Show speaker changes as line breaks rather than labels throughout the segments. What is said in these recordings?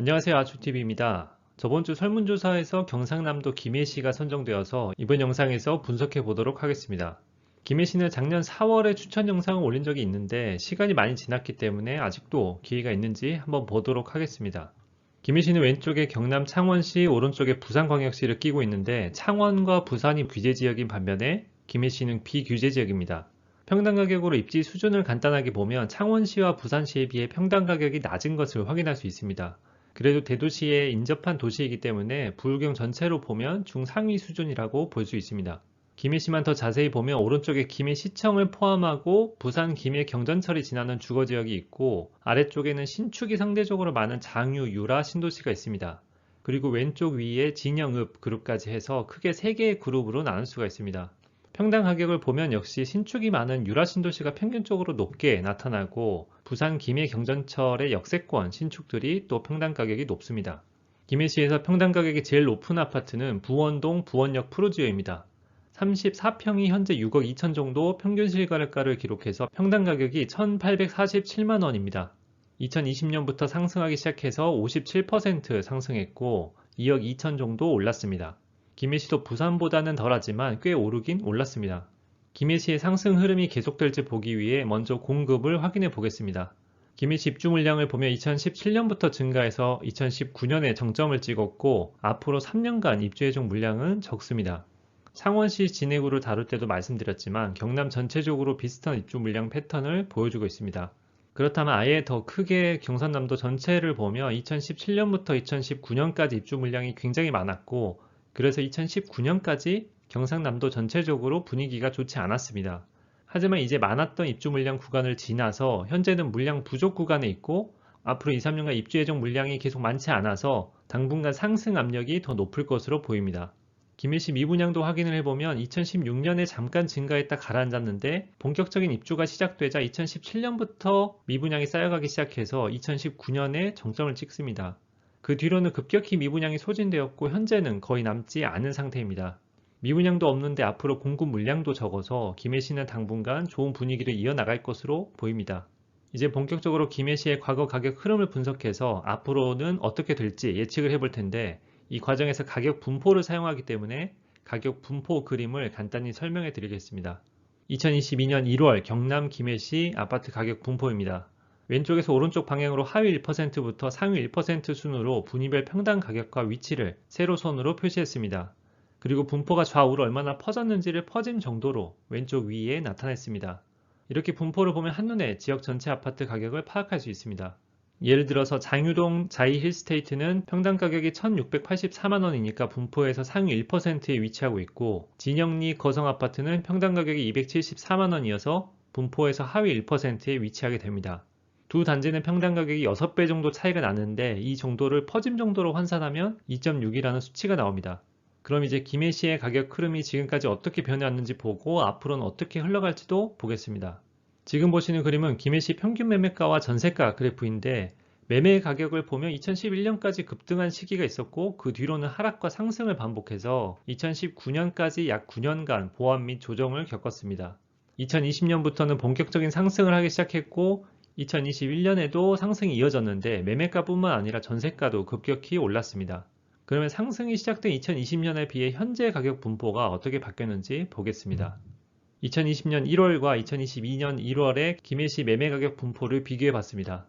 안녕하세요. 아주TV입니다. 저번 주 설문조사에서 경상남도 김해시가 선정되어서 이번 영상에서 분석해 보도록 하겠습니다. 김해시는 작년 4월에 추천 영상을 올린 적이 있는데 시간이 많이 지났기 때문에 아직도 기회가 있는지 한번 보도록 하겠습니다. 김해시는 왼쪽에 경남 창원시, 오른쪽에 부산광역시를 끼고 있는데 창원과 부산이 규제지역인 반면에 김해시는 비규제지역입니다. 평당 가격으로 입지 수준을 간단하게 보면 창원시와 부산시에 비해 평당 가격이 낮은 것을 확인할 수 있습니다. 그래도 대도시에 인접한 도시이기 때문에 부울경 전체로 보면 중상위 수준이라고 볼 수 있습니다. 김해시만 더 자세히 보면 오른쪽에 김해시청을 포함하고 부산 김해 경전철이 지나는 주거지역이 있고 아래쪽에는 신축이 상대적으로 많은 장유, 유라 신도시가 있습니다. 그리고 왼쪽 위에 진영읍 그룹까지 해서 크게 3개의 그룹으로 나눌 수가 있습니다. 평당 가격을 보면 역시 신축이 많은 유라 신도시가 평균적으로 높게 나타나고 부산 김해 경전철의 역세권 신축들이 또 평당 가격이 높습니다. 김해시에서 평당 가격이 제일 높은 아파트는 부원동 부원역 푸르지오입니다. 34평이 현재 6억 2천 정도 평균 실거래가를 기록해서 평당 가격이 1,847만원입니다. 2020년부터 상승하기 시작해서 57% 상승했고 2억 2천 정도 올랐습니다. 김해시도 부산보다는 덜하지만 꽤 오르긴 올랐습니다. 김해시의 상승 흐름이 계속될지 보기 위해 먼저 공급을 확인해 보겠습니다. 김해시 입주 물량을 보면 2017년부터 증가해서 2019년에 정점을 찍었고 앞으로 3년간 입주 예정 물량은 적습니다. 창원시 진해구를 다룰 때도 말씀드렸지만 경남 전체적으로 비슷한 입주 물량 패턴을 보여주고 있습니다. 그렇다면 아예 더 크게 경상남도 전체를 보면 2017년부터 2019년까지 입주 물량이 굉장히 많았고 그래서 2019년까지 경상남도 전체적으로 분위기가 좋지 않았습니다. 하지만 이제 많았던 입주 물량 구간을 지나서 현재는 물량 부족 구간에 있고 앞으로 2, 3년간 입주 예정 물량이 계속 많지 않아서 당분간 상승 압력이 더 높을 것으로 보입니다. 김해시 미분양도 확인을 해보면 2016년에 잠깐 증가했다 가라앉았는데 본격적인 입주가 시작되자 2017년부터 미분양이 쌓여가기 시작해서 2019년에 정점을 찍습니다. 그 뒤로는 급격히 미분양이 소진되었고 현재는 거의 남지 않은 상태입니다. 미분양도 없는데 앞으로 공급 물량도 적어서 김해시는 당분간 좋은 분위기를 이어나갈 것으로 보입니다. 이제 본격적으로 김해시의 과거 가격 흐름을 분석해서 앞으로는 어떻게 될지 예측을 해볼 텐데 이 과정에서 가격 분포를 사용하기 때문에 가격 분포 그림을 간단히 설명해 드리겠습니다. 2022년 1월 경남 김해시 아파트 가격 분포입니다. 왼쪽에서 오른쪽 방향으로 하위 1%부터 상위 1% 순으로 분위별 평당 가격과 위치를 세로선으로 표시했습니다. 그리고 분포가 좌우로 얼마나 퍼졌는지를 퍼짐 정도로 왼쪽 위에 나타냈습니다. 이렇게 분포를 보면 한눈에 지역 전체 아파트 가격을 파악할 수 있습니다. 예를 들어서 장유동 자이힐스테이트는 평당 가격이 1,684만원이니까 분포에서 상위 1%에 위치하고 있고 진영리 거성아파트는 평당 가격이 274만원이어서 분포에서 하위 1%에 위치하게 됩니다. 두 단지는 평당 가격이 6배 정도 차이가 나는데 이 정도를 퍼짐 정도로 환산하면 2.6이라는 수치가 나옵니다. 그럼 이제 김해시의 가격 흐름이 지금까지 어떻게 변해왔는지 보고 앞으로는 어떻게 흘러갈지도 보겠습니다. 지금 보시는 그림은 김해시 평균 매매가와 전세가 그래프인데 매매 가격을 보면 2011년까지 급등한 시기가 있었고 그 뒤로는 하락과 상승을 반복해서 2019년까지 약 9년간 보완 및 조정을 겪었습니다. 2020년부터는 본격적인 상승을 하기 시작했고 2021년에도 상승이 이어졌는데 매매가뿐만 아니라 전세가도 급격히 올랐습니다. 그러면 상승이 시작된 2020년에 비해 현재 가격 분포가 어떻게 바뀌었는지 보겠습니다. 2020년 1월과 2022년 1월의 김해시 매매가격 분포를 비교해 봤습니다.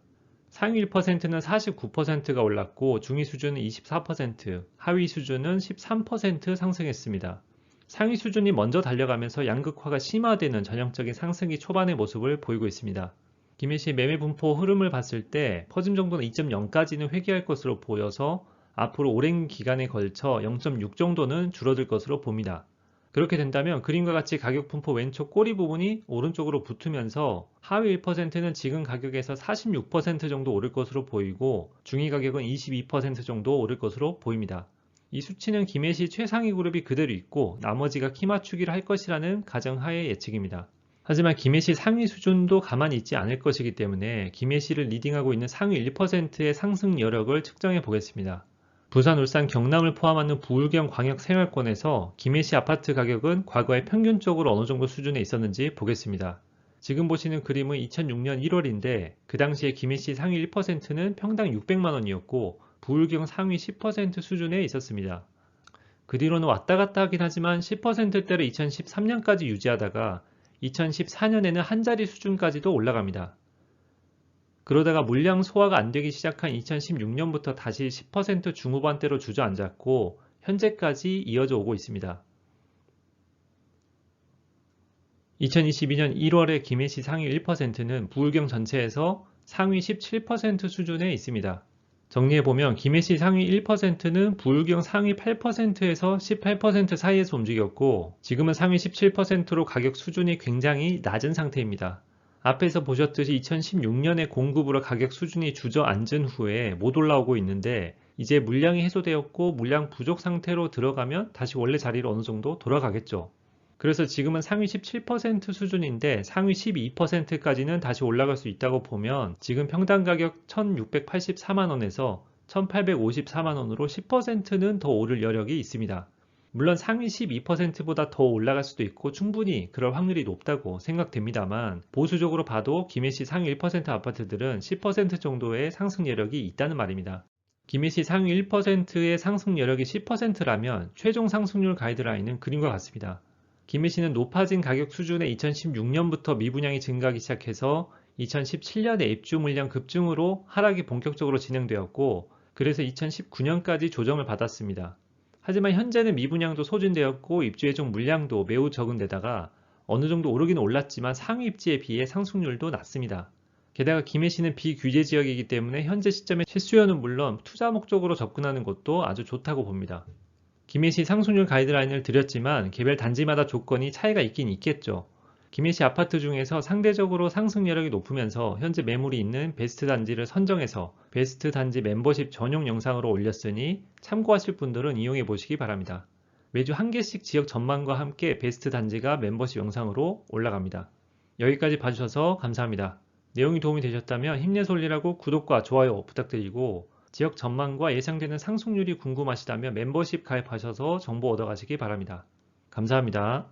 상위 1%는 49%가 올랐고 중위 수준은 24%, 하위 수준은 13% 상승했습니다. 상위 수준이 먼저 달려가면서 양극화가 심화되는 전형적인 상승기 초반의 모습을 보이고 있습니다. 김해시 매매 분포 흐름을 봤을 때 퍼짐 정도는 2.0까지는 회귀할 것으로 보여서 앞으로 오랜 기간에 걸쳐 0.6 정도는 줄어들 것으로 봅니다. 그렇게 된다면 그림과 같이 가격 분포 왼쪽 꼬리 부분이 오른쪽으로 붙으면서 하위 1%는 지금 가격에서 46% 정도 오를 것으로 보이고 중위 가격은 22% 정도 오를 것으로 보입니다. 이 수치는 김해시 최상위 그룹이 그대로 있고 나머지가 키 맞추기를 할 것이라는 가정하에 예측입니다. 하지만 김해시 상위 수준도 가만히 있지 않을 것이기 때문에 김해시를 리딩하고 있는 상위 1%의 상승 여력을 측정해 보겠습니다. 부산, 울산, 경남을 포함하는 부울경 광역생활권에서 김해시 아파트 가격은 과거에 평균적으로 어느 정도 수준에 있었는지 보겠습니다. 지금 보시는 그림은 2006년 1월인데 그 당시에 김해시 상위 1%는 평당 600만원이었고 부울경 상위 10% 수준에 있었습니다. 그 뒤로는 왔다 갔다 하긴 하지만 10%대를 2013년까지 유지하다가 2014년에는 한 자리 수준까지도 올라갑니다. 그러다가 물량 소화가 안 되기 시작한 2016년부터 다시 10% 중후반대로 주저앉았고 현재까지 이어져 오고 있습니다. 2022년 1월에 김해시 상위 1%는 부울경 전체에서 상위 17% 수준에 있습니다. 정리해보면 김해시 상위 1%는 부울경 상위 8%에서 18% 사이에서 움직였고 지금은 상위 17%로 가격 수준이 굉장히 낮은 상태입니다. 앞에서 보셨듯이 2016년에 공급으로 가격 수준이 주저앉은 후에 못 올라오고 있는데 이제 물량이 해소되었고 물량 부족 상태로 들어가면 다시 원래 자리로 어느 정도 돌아가겠죠. 그래서 지금은 상위 17% 수준인데 상위 12%까지는 다시 올라갈 수 있다고 보면 지금 평당 가격 1,684만원에서 1,854만원으로 10%는 더 오를 여력이 있습니다. 물론 상위 12%보다 더 올라갈 수도 있고 충분히 그럴 확률이 높다고 생각됩니다만 보수적으로 봐도 김해시 상위 1% 아파트들은 10% 정도의 상승 여력이 있다는 말입니다. 김해시 상위 1%의 상승 여력이 10%라면 최종 상승률 가이드라인은 그림과 같습니다. 김해시는 높아진 가격 수준의 2016년부터 미분양이 증가하기 시작해서 2017년에 입주 물량 급증으로 하락이 본격적으로 진행되었고 그래서 2019년까지 조정을 받았습니다. 하지만 현재는 미분양도 소진되었고 입주 예정 물량도 매우 적은 데다가 어느 정도 오르긴 올랐지만 상위 입지에 비해 상승률도 낮습니다. 게다가 김해시는 비규제 지역이기 때문에 현재 시점에 실수요는 물론 투자 목적으로 접근하는 것도 아주 좋다고 봅니다. 김해시 상승률 가이드라인을 드렸지만 개별 단지마다 조건이 차이가 있긴 있겠죠. 김해시 아파트 중에서 상대적으로 상승 여력이 높으면서 현재 매물이 있는 베스트 단지를 선정해서 베스트 단지 멤버십 전용 영상으로 올렸으니 참고하실 분들은 이용해 보시기 바랍니다. 매주 한 개씩 지역 전망과 함께 베스트 단지가 멤버십 영상으로 올라갑니다. 여기까지 봐주셔서 감사합니다. 내용이 도움이 되셨다면 힘내서 올리라고 구독과 좋아요 부탁드리고 지역 전망과 예상되는 상승률이 궁금하시다면 멤버십 가입하셔서 정보 얻어가시기 바랍니다. 감사합니다.